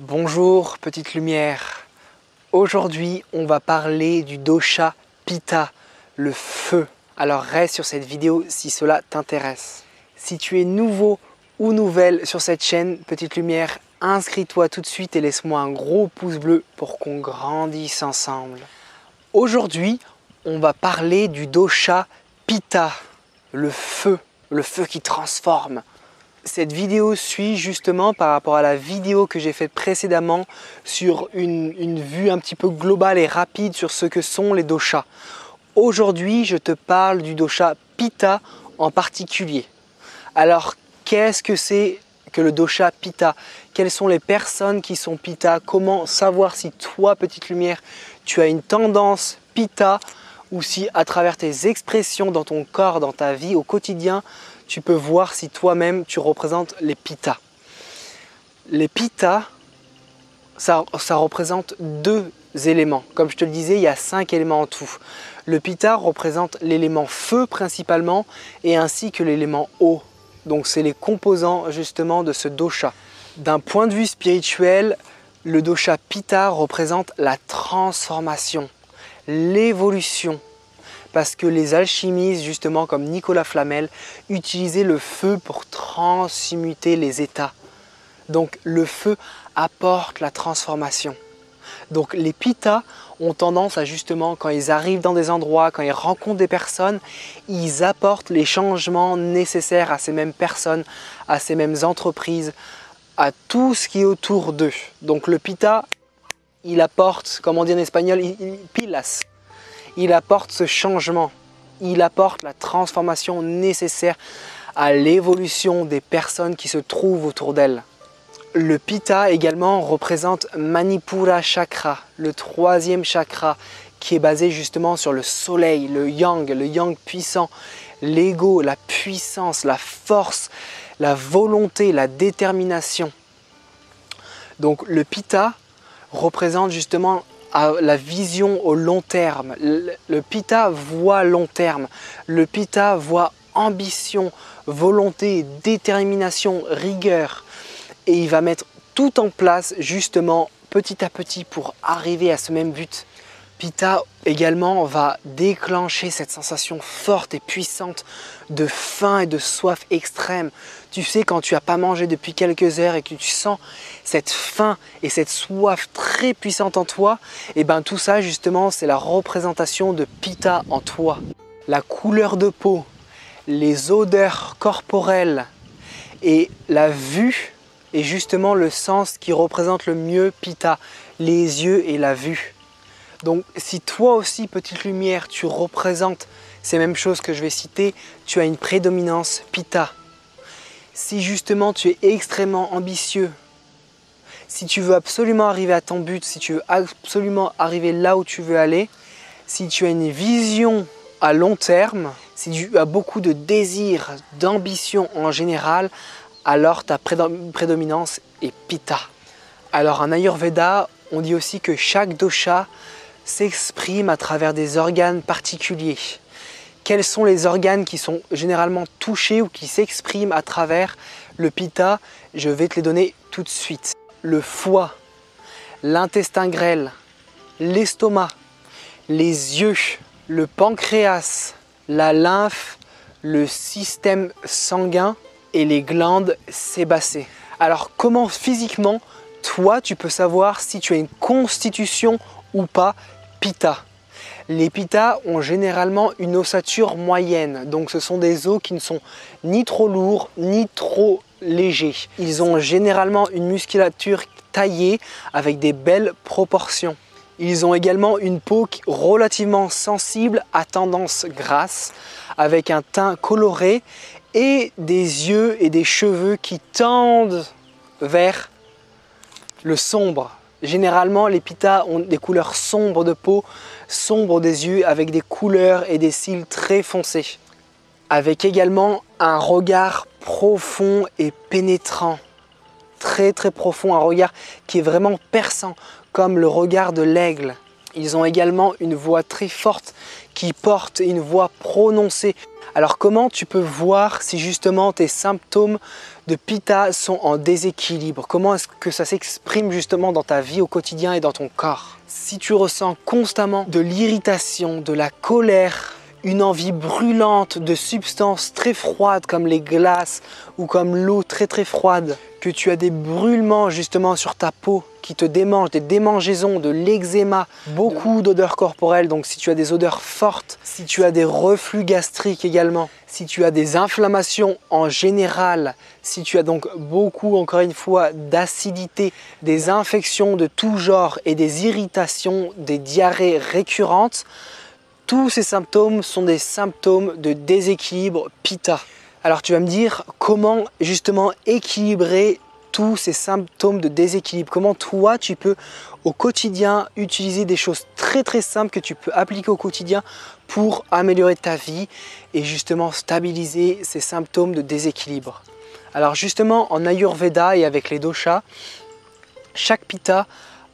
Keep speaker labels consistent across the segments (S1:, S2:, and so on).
S1: Bonjour petite lumière. Aujourd'hui on va parler du dosha Pitta, le feu. Alors reste sur cette vidéo si cela t'intéresse. Si tu es nouveau ou nouvelle sur cette chaîne petite lumière, inscris-toi tout de suite et laisse-moi un gros pouce bleu pour qu'on grandisse ensemble. Aujourd'hui on va parler du dosha Pitta, le feu qui transforme. Cette vidéo suit justement par rapport à la vidéo que j'ai faite précédemment sur une vue un petit peu globale et rapide sur ce que sont les doshas. Aujourd'hui, je te parle du dosha Pitta en particulier. Alors, qu'est-ce que c'est que le dosha Pitta? Quelles sont les personnes qui sont Pitta? Comment savoir si toi, petite lumière, tu as une tendance Pitta ou si à travers tes expressions dans ton corps, dans ta vie au quotidien, tu peux voir si toi-même tu représentes les Pitta. Les Pitta, ça représente deux éléments. Comme je te le disais, il y a 5 éléments en tout. Le Pitta représente l'élément feu principalement et ainsi que l'élément eau. Donc c'est les composants justement de ce dosha. D'un point de vue spirituel, le dosha Pitta représente la transformation, l'évolution. Parce que les alchimistes, justement comme Nicolas Flamel, utilisaient le feu pour transmuter les états. Donc le feu apporte la transformation. Donc les Pitta ont tendance à justement, quand ils arrivent dans des endroits, quand ils rencontrent des personnes, ils apportent les changements nécessaires à ces mêmes personnes, à ces mêmes entreprises, à tout ce qui est autour d'eux. Donc le Pitta, il apporte, comme on dit en espagnol, il pilas. Il apporte ce changement, il apporte la transformation nécessaire à l'évolution des personnes qui se trouvent autour d'elles. Le Pitta également représente Manipura Chakra, le 3e chakra qui est basé justement sur le soleil, le yang puissant, l'ego, la puissance, la force, la volonté, la détermination. Donc le Pitta représente justement la vision au long terme. Le Pitta voit long terme. Le Pitta voit ambition, volonté, détermination, rigueur. Et il va mettre tout en place justement petit à petit pour arriver à ce même but. Pitta également va déclencher cette sensation forte et puissante de faim et de soif extrême. Tu sais, quand tu n'as pas mangé depuis quelques heures et que tu sens cette faim et cette soif très puissante en toi, et bien tout ça justement c'est la représentation de Pitta en toi. La couleur de peau, les odeurs corporelles et la vue est justement le sens qui représente le mieux Pitta, les yeux et la vue. Donc si toi aussi, petite lumière, tu représentes ces mêmes choses que je vais citer, tu as une prédominance Pitta. Si justement tu es extrêmement ambitieux, si tu veux absolument arriver à ton but, si tu veux absolument arriver là où tu veux aller, si tu as une vision à long terme, si tu as beaucoup de désir, d'ambition en général, alors ta prédominance est Pitta. Alors en Ayurveda, on dit aussi que chaque dosha s'exprime à travers des organes particuliers. Quels sont les organes qui sont généralement touchés ou qui s'expriment à travers le Pitta? Je vais te les donner tout de suite. Le foie, l'intestin grêle, l'estomac, les yeux, le pancréas, la lymphe, le système sanguin et les glandes sébacées. Alors comment physiquement, toi tu peux savoir si tu as une constitution ou pas Pitta? Les Pitta ont généralement une ossature moyenne, donc ce sont des os qui ne sont ni trop lourds ni trop légers. Ils ont généralement une musculature taillée avec des belles proportions. Ils ont également une peau relativement sensible à tendance grasse, avec un teint coloré et des yeux et des cheveux qui tendent vers le sombre. Généralement, les Pitta ont des couleurs sombres de peau, sombres des yeux, avec des couleurs et des cils très foncés. Avec également un regard profond et pénétrant. Très très profond, un regard qui est vraiment perçant, comme le regard de l'aigle. Ils ont également une voix très forte qui porte une voix prononcée. Alors comment tu peux voir si justement tes symptômes de Pitta sont en déséquilibre? Comment est-ce que ça s'exprime justement dans ta vie au quotidien et dans ton corps? Si tu ressens constamment de l'irritation, de la colère, une envie brûlante de substances très froides comme les glaces ou comme l'eau très froide, que tu as des brûlements justement sur ta peau qui te démangent, des démangeaisons, de l'eczéma, beaucoup d'odeurs corporelles, donc si tu as des odeurs fortes, si tu as des reflux gastriques également, si tu as des inflammations en général, si tu as donc beaucoup, encore une fois, d'acidité, des infections de tout genre et des irritations, des diarrhées récurrentes, tous ces symptômes sont des symptômes de déséquilibre Pitta. Alors tu vas me dire comment justement équilibrer tous ces symptômes de déséquilibre. Comment toi tu peux au quotidien utiliser des choses très simples que tu peux appliquer au quotidien pour améliorer ta vie et justement stabiliser ces symptômes de déséquilibre. Alors justement en Ayurveda et avec les doshas, chaque Pitta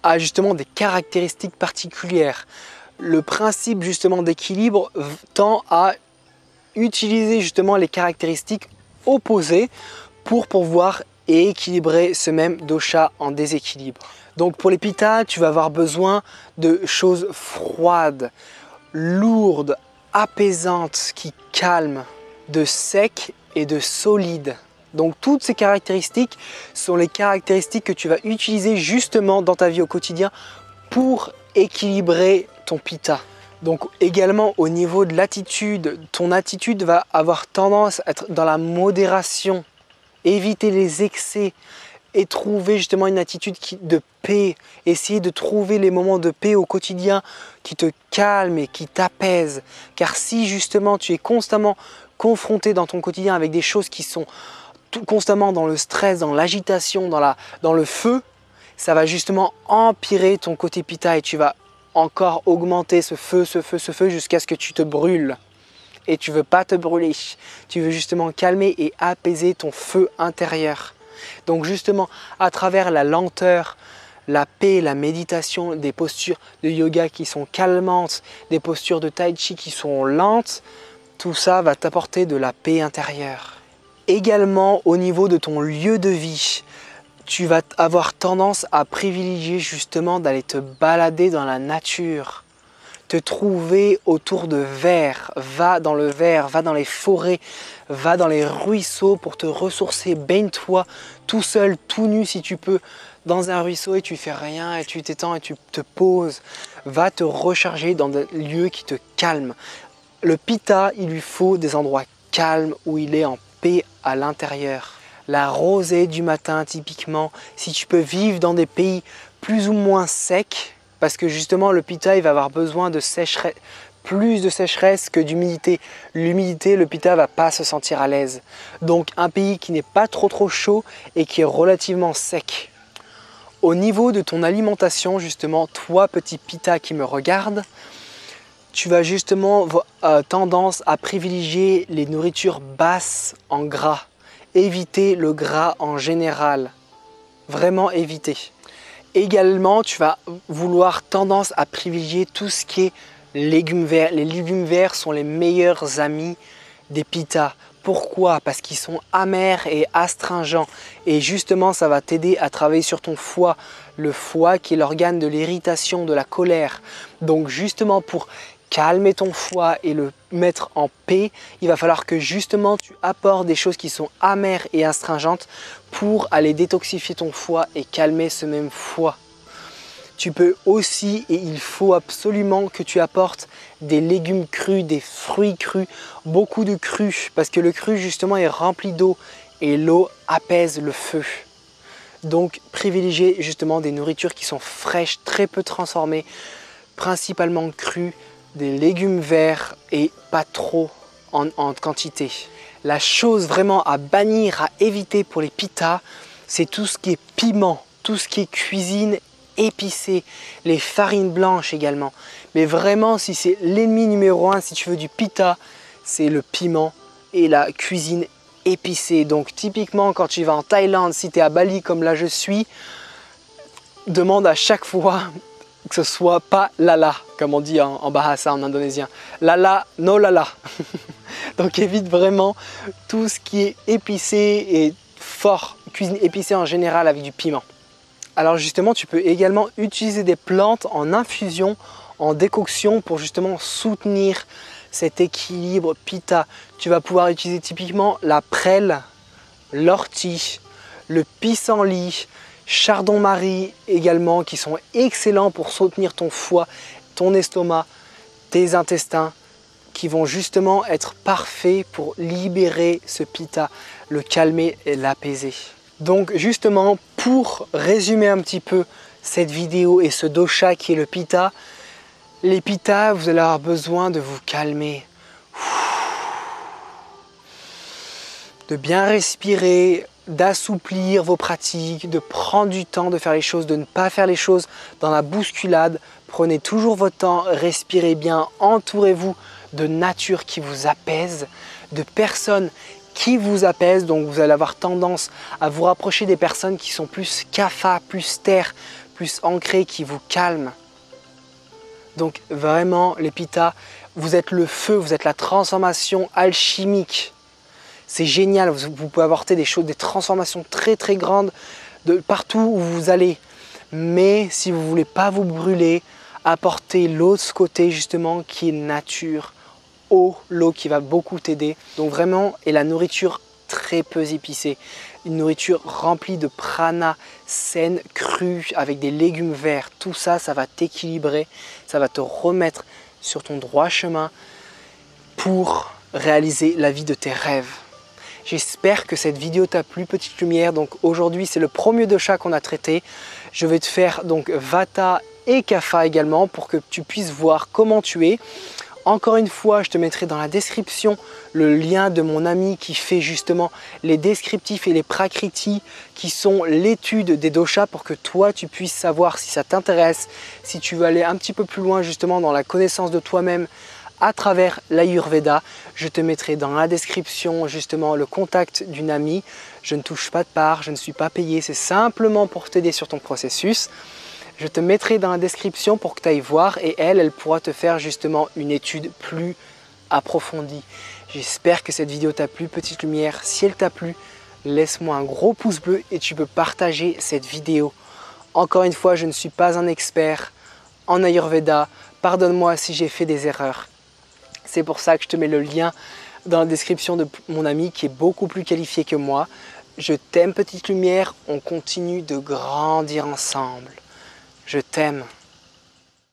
S1: a justement des caractéristiques particulières. Le principe justement d'équilibre tend à utiliser justement les caractéristiques opposées pour pouvoir équilibrer ce même dosha en déséquilibre. Donc pour les Pitta, tu vas avoir besoin de choses froides, lourdes, apaisantes, qui calment, de sec et de solide. Donc toutes ces caractéristiques sont les caractéristiques que tu vas utiliser justement dans ta vie au quotidien pour équilibrer ton Pitta. Donc également au niveau de l'attitude, ton attitude va avoir tendance à être dans la modération, éviter les excès et trouver justement une attitude de paix. Essayer de trouver les moments de paix au quotidien qui te calment et qui t'apaisent. Car si justement tu es constamment confronté dans ton quotidien avec des choses qui sont constamment dans le stress, dans l'agitation, dans le feu, ça va justement empirer ton côté Pitta et tu vas encore augmenter ce feu jusqu'à ce que tu te brûles. Et tu ne veux pas te brûler, tu veux justement calmer et apaiser ton feu intérieur. Donc justement, à travers la lenteur, la paix, la méditation, des postures de yoga qui sont calmantes, des postures de tai chi qui sont lentes, tout ça va t'apporter de la paix intérieure. Également au niveau de ton lieu de vie, tu vas avoir tendance à privilégier justement d'aller te balader dans la nature, te trouver autour de vers, va dans le vert, va dans les forêts, va dans les ruisseaux pour te ressourcer, baigne-toi tout seul, tout nu si tu peux, dans un ruisseau et tu fais rien et tu t'étends et tu te poses. Va te recharger dans des lieux qui te calment. Le Pitta, il lui faut des endroits calmes où il est en paix à l'intérieur. La rosée du matin typiquement, si tu peux vivre dans des pays plus ou moins secs, parce que justement le Pitta il va avoir besoin de sécheresse, plus de sécheresse que d'humidité. L'humidité, le Pitta va pas se sentir à l'aise. Donc un pays qui n'est pas trop chaud et qui est relativement sec. Au niveau de ton alimentation justement, toi petit Pitta qui me regarde, tu vas justement tendance à privilégier les nourritures basses en gras. Éviter le gras en général, vraiment éviter. Également, tu vas vouloir tendance à privilégier tout ce qui est légumes verts. Les légumes verts sont les meilleurs amis des Pitta. Pourquoi? Parce qu'ils sont amers et astringents. Et justement, ça va t'aider à travailler sur ton foie. Le foie qui est l'organe de l'irritation, de la colère. Donc justement pour calmer ton foie et le mettre en paix, il va falloir que justement tu apportes des choses qui sont amères et astringentes pour aller détoxifier ton foie et calmer ce même foie. Tu peux aussi, et il faut absolument que tu apportes des légumes crus, des fruits crus, beaucoup de cru, parce que le cru justement est rempli d'eau et l'eau apaise le feu. Donc privilégiez justement des nourritures qui sont fraîches, très peu transformées, principalement crues, des légumes verts et pas trop en quantité. La chose vraiment à bannir, à éviter pour les Pitta, c'est tout ce qui est piment, tout ce qui est cuisine épicée, les farines blanches également. Mais vraiment, si c'est l'ennemi numéro 1, si tu veux du Pitta, c'est le piment et la cuisine épicée. Donc typiquement, quand tu vas en Thaïlande, si tu es à Bali comme là je suis, demande à chaque fois que ce soit pas lala, comme on dit en bahasa, en indonésien. Lala, no lala. Donc évite vraiment tout ce qui est épicé et fort, cuisine épicée en général avec du piment. Alors justement, tu peux également utiliser des plantes en infusion, en décoction pour justement soutenir cet équilibre pitta. Tu vas pouvoir utiliser typiquement la prêle, l'ortie, le pissenlit, chardon-marie également, qui sont excellents pour soutenir ton foie, ton estomac, tes intestins, qui vont justement être parfaits pour libérer ce pitta, le calmer et l'apaiser. Donc justement, pour résumer un petit peu cette vidéo et ce dosha qui est le pitta, les pittas, vous allez avoir besoin de vous calmer, de bien respirer, d'assouplir vos pratiques, de prendre du temps de faire les choses, de ne pas faire les choses dans la bousculade. Prenez toujours votre temps, respirez bien, entourez-vous de nature qui vous apaise, de personnes qui vous apaisent. Donc vous allez avoir tendance à vous rapprocher des personnes qui sont plus kapha, plus terre, plus ancrées, qui vous calment. Donc vraiment les pittas, vous êtes le feu, vous êtes la transformation alchimique. C'est génial, vous pouvez apporter des choses, des transformations très très grandes de partout où vous allez. Mais si vous ne voulez pas vous brûler, apportez l'autre côté justement qui est nature, l'eau qui va beaucoup t'aider. Donc vraiment, et la nourriture très peu épicée. Une nourriture remplie de prana, saine, crue, avec des légumes verts. Tout ça, ça va t'équilibrer, ça va te remettre sur ton droit chemin pour réaliser la vie de tes rêves. J'espère que cette vidéo t'a plu, petite lumière. Donc aujourd'hui, c'est le premier dosha qu'on a traité. Je vais te faire donc Vata et Kapha également pour que tu puisses voir comment tu es. Encore une fois, je te mettrai dans la description le lien de mon ami qui fait justement les descriptifs et les prakriti qui sont l'étude des doshas pour que toi tu puisses savoir si ça t'intéresse, si tu veux aller un petit peu plus loin justement dans la connaissance de toi-même à travers l'Ayurveda. Je te mettrai dans la description justement le contact d'une amie. Je ne touche pas de part, je ne suis pas payé, c'est simplement pour t'aider sur ton processus. Je te mettrai dans la description pour que tu ailles voir et elle pourra te faire justement une étude plus approfondie. J'espère que cette vidéo t'a plu, petite lumière. Si elle t'a plu, laisse-moi un gros pouce bleu et tu peux partager cette vidéo. Encore une fois, je ne suis pas un expert en Ayurveda. Pardonne-moi si j'ai fait des erreurs. C'est pour ça que je te mets le lien dans la description de mon ami qui est beaucoup plus qualifié que moi. Je t'aime, petite lumière. On continue de grandir ensemble. Je t'aime.